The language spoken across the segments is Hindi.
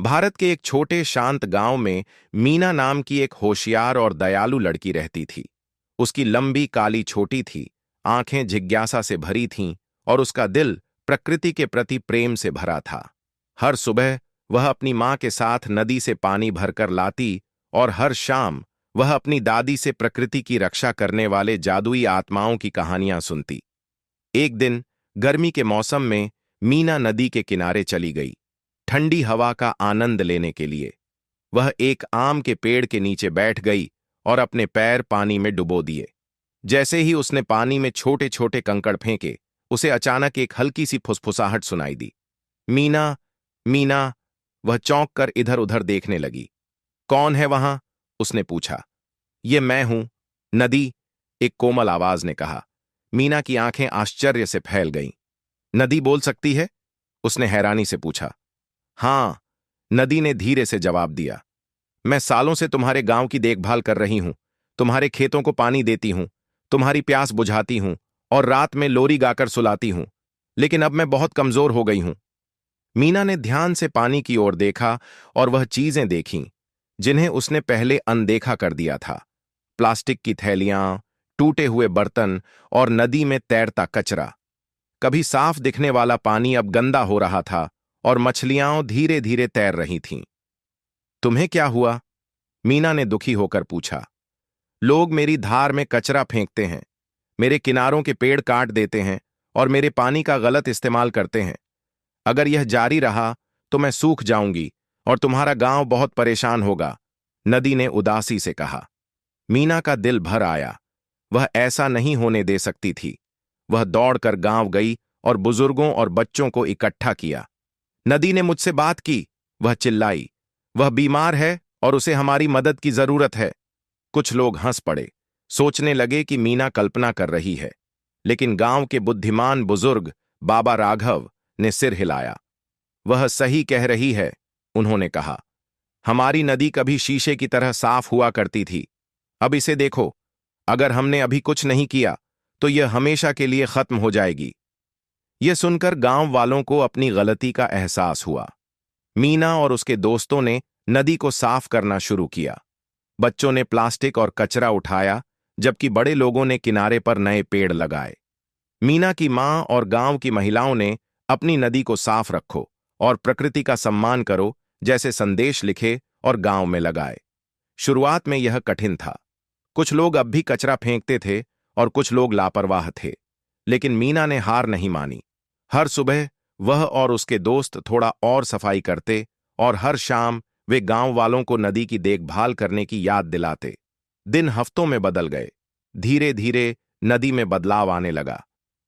भारत के एक छोटे शांत गांव में मीना नाम की एक होशियार और दयालु लड़की रहती थी। उसकी लंबी काली छोटी थी, आंखें जिज्ञासा से भरी थीं और उसका दिल प्रकृति के प्रति प्रेम से भरा था। हर सुबह वह अपनी मां के साथ नदी से पानी भरकर लाती और हर शाम वह अपनी दादी से प्रकृति की रक्षा करने वाले जादुई आत्माओं की कहानियां सुनती। एक दिन गर्मी के मौसम में मीना नदी के किनारे चली गई, ठंडी हवा का आनंद लेने के लिए। वह एक आम के पेड़ के नीचे बैठ गई और अपने पैर पानी में डुबो दिए। जैसे ही उसने पानी में छोटे छोटे कंकड़ फेंके, उसे अचानक एक हल्की सी फुसफुसाहट सुनाई दी। मीना, मीना। वह चौंक कर इधर उधर देखने लगी। कौन है वहां? उसने पूछा। ये मैं हूं, नदी, एक कोमल आवाज ने कहा। मीना की आंखें आश्चर्य से फैल गईं। नदी बोल सकती है? उसने हैरानी से पूछा। हां, नदी ने धीरे से जवाब दिया। मैं सालों से तुम्हारे गांव की देखभाल कर रही हूं, तुम्हारे खेतों को पानी देती हूं, तुम्हारी प्यास बुझाती हूं और रात में लोरी गाकर सुलाती हूं, लेकिन अब मैं बहुत कमजोर हो गई हूं। मीना ने ध्यान से पानी की ओर देखा और वह चीजें देखीं जिन्हें उसने पहले अनदेखा कर दिया था। प्लास्टिक की थैलियां, टूटे हुए बर्तन और नदी में तैरता कचरा। कभी साफ दिखने वाला पानी अब गंदा हो रहा था और मछलियां धीरे धीरे तैर रही थीं। तुम्हें क्या हुआ? मीना ने दुखी होकर पूछा। लोग मेरी धार में कचरा फेंकते हैं, मेरे किनारों के पेड़ काट देते हैं और मेरे पानी का गलत इस्तेमाल करते हैं। अगर यह जारी रहा तो मैं सूख जाऊंगी और तुम्हारा गांव बहुत परेशान होगा, नदी ने उदासी से कहा। मीना का दिल भर आया। वह ऐसा नहीं होने दे सकती थी। वह दौड़कर गांव गई और बुजुर्गों और बच्चों को इकट्ठा किया। नदी ने मुझसे बात की, वह चिल्लाई। वह बीमार है और उसे हमारी मदद की जरूरत है। कुछ लोग हंस पड़े, सोचने लगे कि मीना कल्पना कर रही है, लेकिन गांव के बुद्धिमान बुजुर्ग बाबा राघव ने सिर हिलाया। वह सही कह रही है, उन्होंने कहा। हमारी नदी कभी शीशे की तरह साफ हुआ करती थी। अब इसे देखो, अगर हमने अभी कुछ नहीं किया तो यह हमेशा के लिए खत्म हो जाएगी। यह सुनकर गांव वालों को अपनी गलती का एहसास हुआ। मीना और उसके दोस्तों ने नदी को साफ करना शुरू किया। बच्चों ने प्लास्टिक और कचरा उठाया, जबकि बड़े लोगों ने किनारे पर नए पेड़ लगाए। मीना की मां और गांव की महिलाओं ने अपनी नदी को साफ रखो और प्रकृति का सम्मान करो जैसे संदेश लिखे और गांव में लगाए। शुरुआत में यह कठिन था। कुछ लोग अब भी कचरा फेंकते थे और कुछ लोग लापरवाह थे, लेकिन मीना ने हार नहीं मानी। हर सुबह वह और उसके दोस्त थोड़ा और सफाई करते और हर शाम वे गांव वालों को नदी की देखभाल करने की याद दिलाते। दिन हफ्तों में बदल गए। धीरे धीरे नदी में बदलाव आने लगा।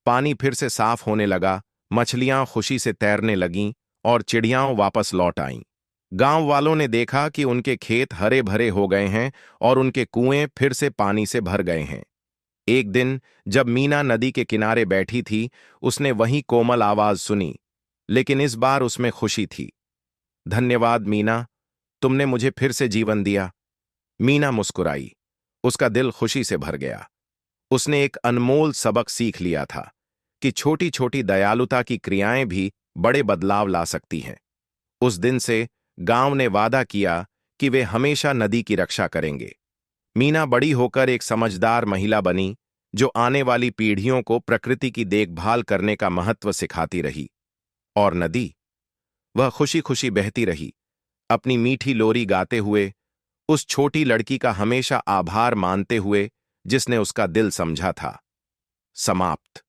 पानी फिर से साफ होने लगा, मछलियां खुशी से तैरने लगीं और चिड़ियां वापस लौट आईं। गांव वालों ने देखा कि उनके खेत हरे भरे हो गए हैं और उनके कुएं फिर से पानी से भर गए हैं। एक दिन जब मीना नदी के किनारे बैठी थी, उसने वही कोमल आवाज सुनी, लेकिन इस बार उसमें खुशी थी। धन्यवाद मीना, तुमने मुझे फिर से जीवन दिया। मीना मुस्कुराई। उसका दिल खुशी से भर गया। उसने एक अनमोल सबक सीख लिया था कि छोटी छोटी दयालुता की क्रियाएं भी बड़े बदलाव ला सकती हैं। उस दिन से गांव ने वादा किया कि वे हमेशा नदी की रक्षा करेंगे। मीना बड़ी होकर एक समझदार महिला बनी, जो आने वाली पीढ़ियों को प्रकृति की देखभाल करने का महत्व सिखाती रही। और नदी, वह खुशी खुशी बहती रही, अपनी मीठी लोरी गाते हुए, उस छोटी लड़की का हमेशा आभार मानते हुए जिसने उसका दिल समझा था। समाप्त।